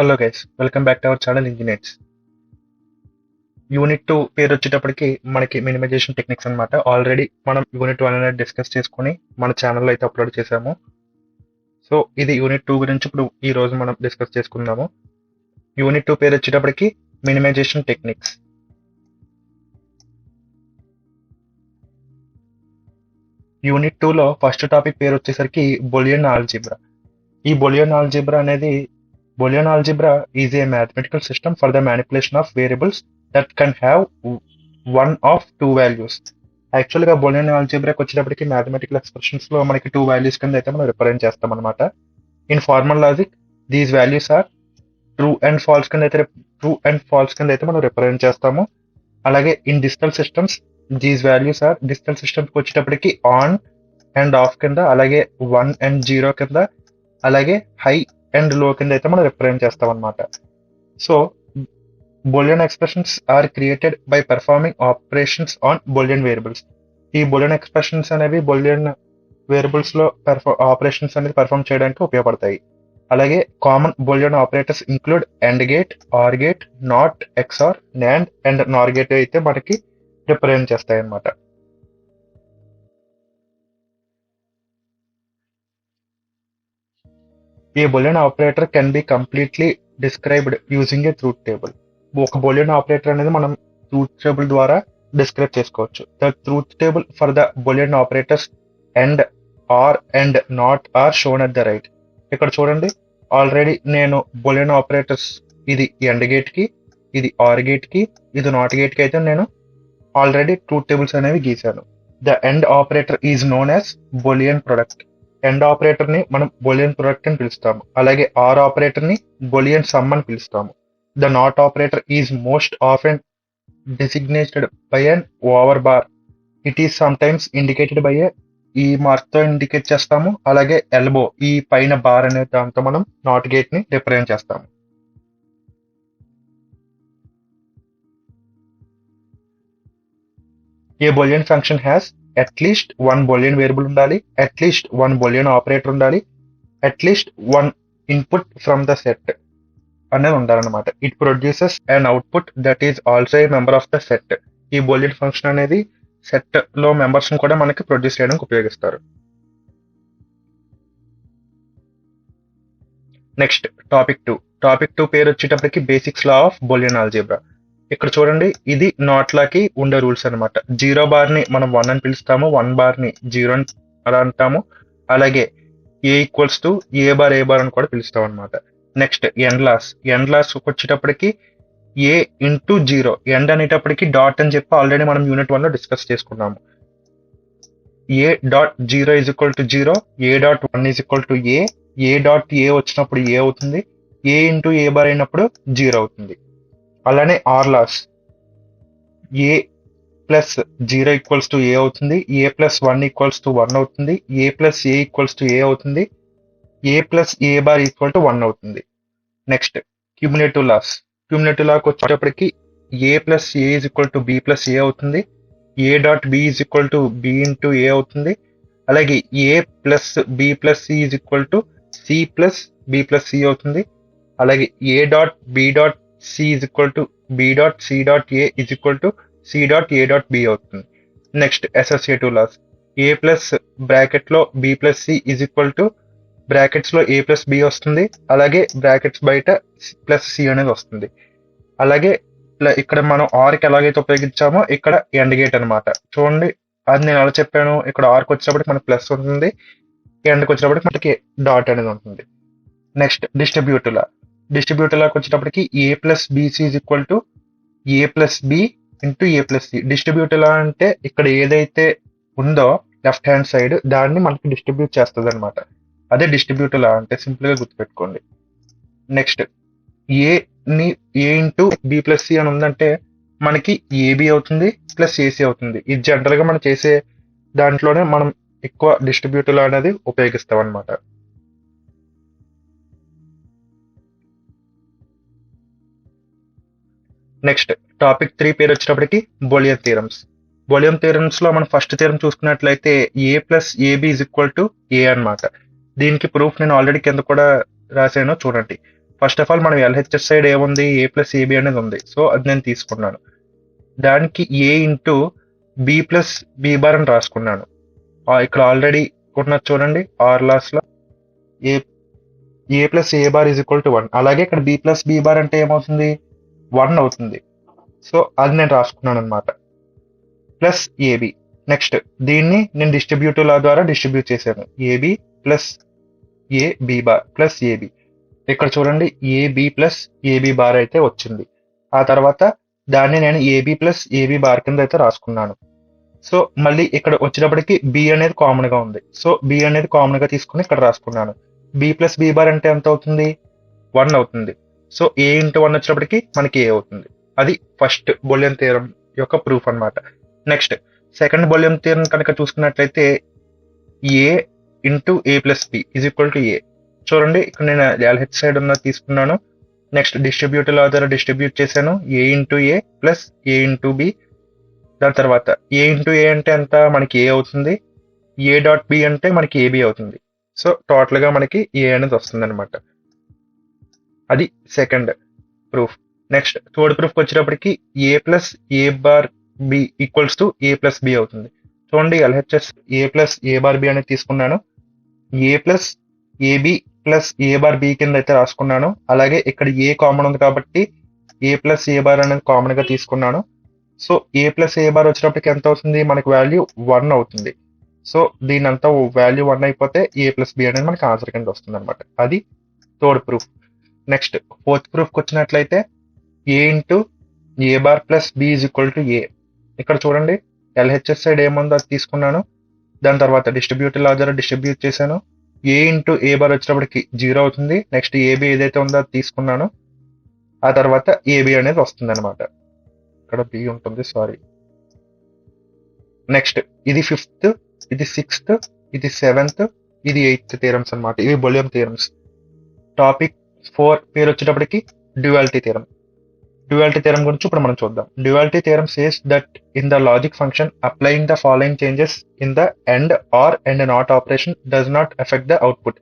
Hello guys, welcome back to our channel engineers. Unit 2 పేరు వచ్చేటప్పటికి మనకి మినిమైజేషన్ టెక్నిక్స్ అన్నమాట. ఆల్రెడీ మనం యూనిట్ 1 అనేది డిస్కస్ చేసుకుని మన ఛానల్లో అయితే అప్లోడ్ చేసాము. సో ఇది యూనిట్ 2 గురించి ఇప్పుడు ఈ రోజు మనం డిస్కస్ చేసుకుందాము. యూనిట్ 2 పేరు వచ్చేటప్పటికి మినిమైజేషన్ టెక్నిక్స్. యూనిట్ 2 లో ఫస్ట్ టాపిక్ పేరు వచ్చేసరికి బూలియన్ ఆల్జీబ్రా. ఈ బూలియన్ ఆల్జీబ్రా అనేది Boolean algebra is a mathematical system for the manipulation of variables that can have one of two values. యాక్చువల్గా బూలియన్ ఆల్జీబ్రాకి వచ్చేటప్పటికి మ్యాథమెటికల్ ఎక్స్ప్రెషన్స్ లో మనకి 2 వాల్యూస్ కింద అయితే మనం రిప్రజెంట్ చేస్తాం అనమాట. In formal logic these values are true and false కింద అయితే మనం రిప్రజెంట్ చేస్తాము. అలాగే in digital systems these values are digital సిస్టమ్కి వచ్చేటప్పటికి ఆన్ అండ్ ఆఫ్ కింద, అలాగే 1 and 0 కింద, అలాగే హై అండ్ లో కింద అయితే మనం రిప్రజెంట్ చేస్తాం అనమాట. So Boolean expressions are created by performing operations on Boolean variables. ఈ బూలియన్ ఎక్స్ప్రెషన్స్ అనేవి బూలియన్ వేరియబుల్స్ లో ఆపరేషన్స్ అనేది పర్ఫార్మ్ చేయడానికి ఉపయోగపడతాయి. అలాగే common Boolean operators include and gate, or gate, not, XOR, NAND and NOR gate అయితే మనకి represent చేస్తాయి అన్నమాట. A Boolean operator can be completely described using a truth table. ఒక బూలియన్ ఆపరేటర్ అనేది మనం ట్రూత్ టేబుల్ ద్వారా డిస్క్రైబ్ చేసుకోవచ్చు. The truth table for the Boolean operators and or and not are shown at the right. ఇక్కడ చూడండి, already నేను Boolean operators ఇది and gate కి, ఇది ఆర్ గేట్ కి, ఇది నాట్ గేట్ కి అయితే నేను ఆల్రెడీ ట్రూత్ టేబుల్స్ అనేవి గీశాను. The and operator is known as Boolean product. And operator ని మనం బూలియన్ ప్రొడక్ట్ అని పిలుస్తాము. అలాగే ఆర్ ఆపరేటర్ ని బూలియన్ సమ్ అని పిలుస్తాము. The not operator is most often designated by an over bar. It is sometimes indicated by a, ఈ mark తో ఇండికేట్ చేస్తాము. అలాగే ఎల్బో, ఈ పైన బార్ అనే దాంతో మనం నాట్ గేట్ ని రిప్రజెంట్ చేస్తాము. A Boolean function has at least 1 Boolean variable ఉండాలి, అట్లీస్ట్ 1 బూలియన్ ఆపరేటర్ ఉండాలి, at least 1 input from the set అనేది ఉండాలన్నమాట. It produces and output that is also a member of the set. ఈ బూలియన్ ఫంక్షన్ అనేది set లో members కూడా మనకి produce చేయడానికి ఉపయోగిస్తారు. నెక్స్ట్ టాపిక్ 2 పేరు వచ్చేటప్పటికి basics law of Boolean algebra. ఇక్కడ చూడండి, ఇది నాట్ లాకి ఉండే రూల్స్ అనమాట. 0 బార్ ని మనం 1 అని పిలుస్తాము, 1 బార్ ని 0 అని అలా అంటాము. అలాగే A equals to A bar అని కూడా పిలుస్తాం అనమాట. నెక్స్ట్ ఎండ్ లాస్ వచ్చేటప్పటికి ఏ ఇంటూ 0, ఎండ్ అనేటప్పటికి డాట్ అని చెప్పి ఆల్రెడీ మనం యూనిట్ 1 లో డిస్కస్ చేసుకున్నాము. A dot 0 is equal to 0, A dot 1 is equal to A dot A వచ్చినప్పుడు ఏ అవుతుంది, ఏ ఇంటూ ఏ బార్ అయినప్పుడు 0 అవుతుంది. అలానే or laws, A plus 0 equals to A అవుతుంది, ఏ ప్లస్ 1 ఈక్వల్స్ టు 1 అవుతుంది, A plus A equals to A అవుతుంది, A plus A bar equal to 1 అవుతుంది. Next cumulative లాకి వచ్చేటప్పటికి A plus A is equal to B plus A అవుతుంది, A dot B is equal to B into A అవుతుంది. అలాగే A plus B plus C is equal to C plus B plus C అవుతుంది. అలాగే A dot B dot C is equal to B dot C dot A is equal to C dot A dot B అవుతుంది. Next associative laws, A plus bracket లో B plus C is equal to brackets లో A plus B వస్తుంది, అలాగే brackets బయట plus C అనేది వస్తుంది. అలాగే ఇక్కడ మనం ఆర్కి ఎలాగైతే ఉపయోగించామో ఇక్కడ ఎండ్ గేట్ అనమాట. చూడండి, అది నేను ఎలా చెప్పాను, ఇక్కడ ఆర్కి వచ్చేటప్పటికి మనకి ప్లస్ ఉంటుంది, ఎండ్కి వచ్చేటప్పటికి మనకి డాట్ అనేది ఉంటుంది. నెక్స్ట్ డిస్ట్రిబ్యూటివ్ లాకి వచ్చేటప్పటికి A plus BC is equal to A plus B into A plus C. Distributive law అంటే ఇక్కడ ఏదైతే ఉందో లెఫ్ట్ హ్యాండ్ సైడ్ దాన్ని మనకి డిస్ట్రిబ్యూట్ చేస్తుంది అనమాట. అదే డిస్ట్రిబ్యూటివ్ లా అంటే, సింపుల్ గా గుర్తుపెట్టుకోండి. నెక్స్ట్ ఏ ఇంటూ బి ప్లస్ సి అని ఉందంటే మనకి ఏబి అవుతుంది ప్లస్ ఏసీ అవుతుంది. ఇది జనరల్ గా మనం చేసే దాంట్లోనే మనం ఎక్కువ డిస్ట్రిబ్యూటివ్ లా అనేది ఉపయోగిస్తాం అనమాట. నెక్స్ట్ టాపిక్ 3 పేరు వచ్చేటప్పటికి బూలియన్ థీరమ్స్ లో మనం ఫస్ట్ థీరం చూసుకున్నట్లయితే A plus AB is equal to A అనమాట. దీనికి ప్రూఫ్ నేను ఆల్రెడీ కింద కూడా రాశాను, చూడండి. ఫస్ట్ ఆఫ్ ఆల్ మనం ఎల్హెచ్ఎస్ సైడ్ ఏముంది, ఏ ప్లస్ ఏబి అనేది ఉంది. సో అది నేను తీసుకున్నాను. దానికి A into B plus B bar అని రాసుకున్నాను. ఇక్కడ ఆల్రెడీ ఉన్నది చూడండి, ఆర్ లాస్ లో A plus A bar is equal to 1. అలాగే ఇక్కడ బి ప్లస్ బి బార్ అంటే ఏమవుతుంది, 1 అవుతుంది. సో అది నేను రాసుకున్నాను అనమాట. Plus AB. నెక్స్ట్ దీన్ని నేను డిస్ట్రిబ్యూటివ్ లా ద్వారా డిస్ట్రిబ్యూట్ చేశాను. A B plus A B bar plus A B. ఇక్కడ చూడండి ఏబి ప్లస్ ఏబి బార్ అయితే వచ్చింది. ఆ తర్వాత దాన్ని నేను ఏబి ప్లస్ ఏబి బార్ కింద అయితే రాసుకున్నాను. సో మళ్ళీ ఇక్కడ వచ్చేటప్పటికి బి అనేది కామన్ గా ఉంది. సో బి అనేది కామన్ గా తీసుకుని ఇక్కడ రాసుకున్నాను. బి ప్లస్ బి బార్ అంటే ఎంత అవుతుంది, 1 అవుతుంది. సో ఏ ఇంటూ 1 వచ్చేటప్పటికి మనకి ఏ అవుతుంది. అది ఫస్ట్ బూలియన్ థియరం యొక్క ప్రూఫ్ అన్నమాట. నెక్స్ట్ సెకండ్ బూలియన్ థియరం కనుక చూసుకున్నట్లయితే A into A plus B is equal to A. చూడండి ఇక్కడ నేను ఎల్హెచ్ సైడ్ ఉన్నది తీసుకున్నాను. నెక్స్ట్ డిస్ట్రిబ్యూటివ్ లా ద్వారా డిస్ట్రిబ్యూట్ చేశాను. ఏ into A plus A into B. దాని తర్వాత ఏ ఇంటూ ఏ అంటే ఎంత, మనకి ఏ అవుతుంది. ఏ డాట్ బి అంటే మనకి ఏబి అవుతుంది. సో టోటల్ గా మనకి ఏ అనేది వస్తుంది అనమాట. అది second proof. Next third proof వచ్చేటప్పటికి A plus A bar B equals to A plus B అవుతుంది. చూడండి LHS A plus A bar B అనేది తీసుకున్నాను. A plus AB plus A bar B కింద అయితే రాసుకున్నాను. అలాగే ఇక్కడ ఏ కామన్ ఉంది కాబట్టి ఏ ప్లస్ ఏ బార్ అనేది కామన్ గా తీసుకున్నాను. So A plus A bar వచ్చేటప్పటికి ఎంత అవుతుంది, మనకి వాల్యూ 1 అవుతుంది. సో దీని అంతా వాల్యూ 1 అయిపోతే ఏ ప్లస్ బి అనేది మనకి ఆన్సర్ కింద వస్తుంది అనమాట. అది థర్డ్ ప్రూఫ్. నెక్స్ట్ ఫోర్త్ ప్రూఫ్కి వచ్చినట్లయితే A into A bar plus B is equal to A. ఇక్కడ చూడండి ఎల్హెచ్ఎస్ సైడ్ ఏముందో అది తీసుకున్నాను. దాని తర్వాత డిస్ట్రిబ్యూటివ్ లా ద్వారా డిస్ట్రిబ్యూట్ చేశాను. ఏ ఇంటూ ఏ బార్ వచ్చేటప్పటికి 0 అవుతుంది. నెక్స్ట్ ఏబి ఏదైతే ఉందో అది తీసుకున్నాను. ఆ తర్వాత ఏబి అనేది వస్తుంది అనమాట. ఇక్కడ బి ఉంటుంది, సారీ. నెక్స్ట్ ఇది 5th, ఇది 6th, ఇది 7th, ఇది 8th థియరమ్స్ అనమాట. ఇవి బూలియన్ థియరమ్స్. టాపిక్ 4 పేరు వచ్చేటప్పటికి డ్యూయాలిటీ థియరం. డ్యూయాలిటీ థియరం గురించి ఇప్పుడు మనం చూద్దాం. Duality theorem says that in the logic function applying the following changes in the and or and not operation does not effect the output.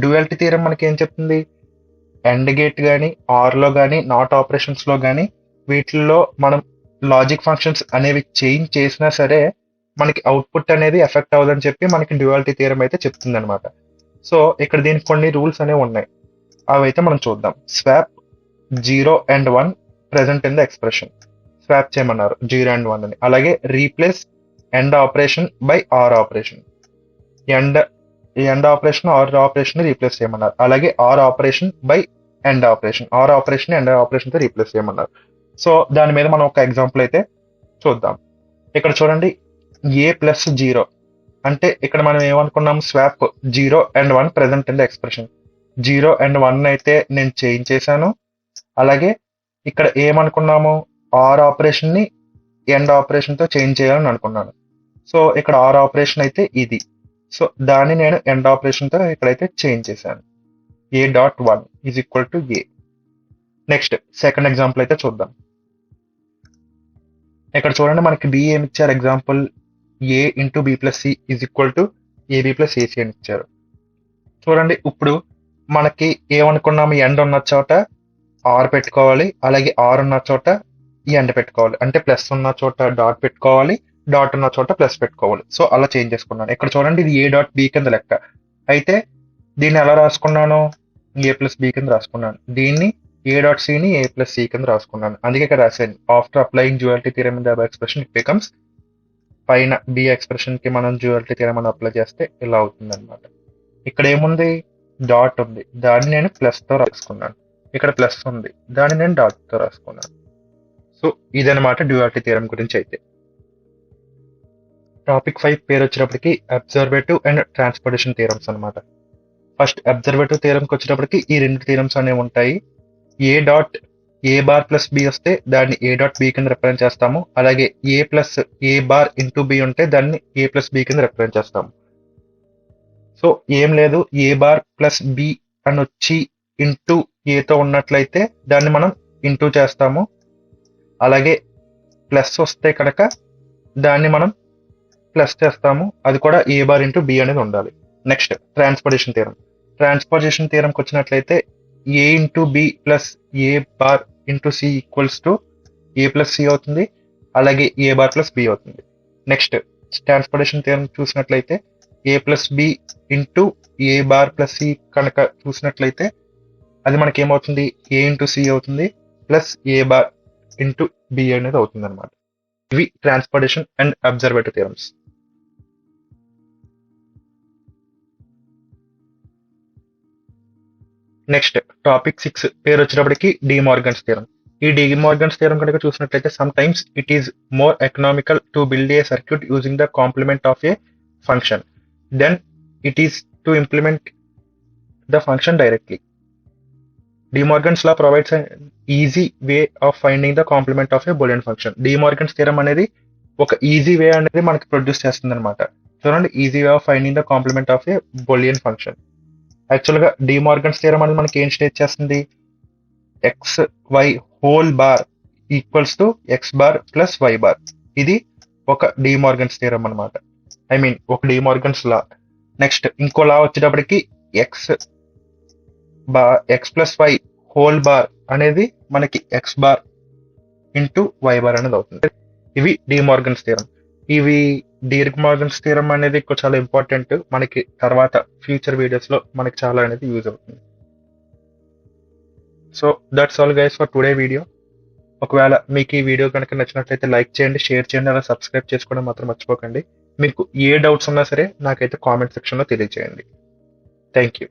Duality theorem మనకి ఏం చెప్తుంది, end gate కానీ are లో కానీ నాట్ ఆపరేషన్స్ లో కానీ వీటిల్లో మనం లాజిక్ ఫంక్షన్స్ అనేవి చేంజ్ చేసినా సరే మనకి అవుట్పుట్ అనేది ఎఫెక్ట్ అవ్వదని చెప్పి మనకి డ్యూయాలిటీ థియరం అయితే చెప్తుంది అనమాట. సో ఇక్కడ దీనికి కొన్ని రూల్స్ అనేవి ఉన్నాయి, అవి అయితే మనం చూద్దాం. Swap 0 and 1 present in the expression. Swap చేయమన్నారు 0 and 1 అని. అలాగే replace and operation by or operation. And operation or operation replace చేయమన్నారు. అలాగే or operation by and operation. Or operation and operation తో రీప్లేస్ చేయమన్నారు. సో దాని మీద మనం ఒక ఎగ్జాంపుల్ అయితే చూద్దాం. ఇక్కడ చూడండి ఏ ప్లస్ 0 అంటే ఇక్కడ మనం ఏమనుకున్నాం, swap 0 and 1 present in the expression. 0 and 1 అయితే నేను చేంజ్ చేశాను. అలాగే ఇక్కడ ఏమనుకున్నాము, ఆర్ ఆపరేషన్ ని ఎండ్ ఆపరేషన్ తో చేంజ్ చేయాలని అనుకున్నాను. సో ఇక్కడ ఆర్ ఆపరేషన్ అయితే ఇది. సో దాన్ని నేను ఎండ్ ఆపరేషన్ తో ఇక్కడైతే చేంజ్ చేశాను. A dot 1 is equal to A. Next second example అయితే చూద్దాం. ఇక్కడ చూడండి మనకి బి ఏమి ఇచ్చారు, example A into B plus C is equal to AB plus AC అని ఇచ్చారు. చూడండి ఇప్పుడు మనకి ఏమనుకున్నాము, ఎండ్ ఉన్న చోట ఆర్ పెట్టుకోవాలి, అలాగే ఆర్ ఉన్న చోట ఈ ఎండ్ పెట్టుకోవాలి. అంటే ప్లస్ ఉన్న చోట డాట్ పెట్టుకోవాలి, డాట్ ఉన్న చోట ప్లస్ పెట్టుకోవాలి. సో అలా చేంజ్ చేసుకున్నాను. ఇక్కడ చూడండి ఇది ఏ డాట్ బి కింద లెక్క. అయితే దీన్ని ఎలా రాసుకున్నాను, ఏ ప్లస్ బి కింద రాసుకున్నాను. దీన్ని ఏ డాట్ సిని ఏ ప్లస్ సి కింద రాసుకున్నాను. అందుకే ఇక్కడ రాశాను after applying duality theorem in the above expression it becomes. పైన బి ఎక్స్ప్రెషన్ కి మనం డ్యూయాలిటీ థియరం అని అప్లై చేస్తే ఇలా అవుతుంది అనమాట. ఇక్కడ ఏముంది, డాట్ ఉంది, దాన్ని నేను ప్లస్ తో రాసుకున్నాను. ఇక్కడ ప్లస్ ఉంది, దాన్ని నేను డాట్ తో రాసుకున్నాను. సో ఇదనమాట డ్యూయాలిటీ థియరం గురించి అయితే. టాపిక్ 5 పేరు వచ్చేటప్పటికి అబ్జర్వేటివ్ అండ్ ట్రాన్స్పోర్టేషన్ థియరమ్స్ అనమాట. ఫస్ట్ అబ్జర్వేటివ్ థియరంకి వచ్చేటప్పటికి ఈ రెండు థియరమ్స్ అనేవి ఉంటాయి. ఏ డాట్ ఏ బార్ ప్లస్ బి వస్తే దాన్ని ఏ డాట్ బి కింద రిప్రజెంట్ చేస్తాము. అలాగే A plus A bar into B ఉంటే దాన్ని ఏ ప్లస్ బి కింద రిప్రజెంట్ చేస్తాము. సో ఏం లేదు, ఏ బార్ ప్లస్ బి అని వచ్చి ఇంటూ ఏతో ఉన్నట్లయితే దాన్ని మనం ఇంటూ చేస్తాము. అలాగే ప్లస్ వస్తే కనుక దాన్ని మనం ప్లస్ చేస్తాము. అది కూడా ఏ బార్ ఇంటూ బి అనేది ఉండాలి. Next transportation theorem. ట్రాన్స్పోర్టేషన్ థియరంకి వచ్చినట్లయితే A into B plus A bar into C equals to A plus C అవుతుంది, అలాగే ఏ బార్ ప్లస్ బి అవుతుంది. నెక్స్ట్ ట్రాన్స్పోర్టేషన్ థియరం చూసినట్లయితే A plus B into A bar plus C కనుక చూసినట్లయితే అది మనకి ఏమవుతుంది, ఏ ఇంటూ సి అవుతుంది plus A bar into B అనేది అవుతుంది అనమాట. ఇవి transportation and observative theorems. Next topic 6 పేరు వచ్చేటప్పటికి డిమార్గన్స్ థియరం. ఈ డిమార్గన్స్ థియరం కనుక చూసినట్లయితే sometimes it is more economical to build a circuit using the complement of a function then it is to implement the function directly. De Morgan's law provides an easy way of finding the complement of a Boolean function. De Morgan's theorem అనేది ఒక easy way అనేది మనకి produce చేస్తుంది అనమాట. చూడండి, easy way of finding the complement of a Boolean function. Actually De Morgan's theorem అనేది మనకి ఏం స్టేట్ చేస్తుంది, X Y whole bar equals to X bar plus Y bar. ఇది ఒక డిమార్గన్స్ థియరం అనమాట, ఐ మీన్ ఒక డిమార్గన్స్ లా. నెక్స్ట్ ఇంకో law వచ్చేటప్పటికి X plus Y whole bar అనేది మనకి X bar into Y bar అనేది అవుతుంది. ఇవి డిమార్గన్స్ థియరం. ఇవి డిమార్గన్స్ థియరం అనేది చాలా ఇంపార్టెంట్, మనకి తర్వాత ఫ్యూచర్ వీడియోస్ లో మనకి చాలా అనేది యూజ్ అవుతుంది. So that's all guys for today video. ఒకవేళ మీకు ఈ వీడియో కనుక నచ్చినట్లయితే లైక్ చేయండి, షేర్ చేయండి, అలా సబ్స్క్రైబ్ చేసుకోవడం మాత్రం మర్చిపోకండి. మీకు ఏ డౌట్స్ ఉన్నా సరే నాకైతే కామెంట్ సెక్షన్లో తెలియజేయండి. Thank you.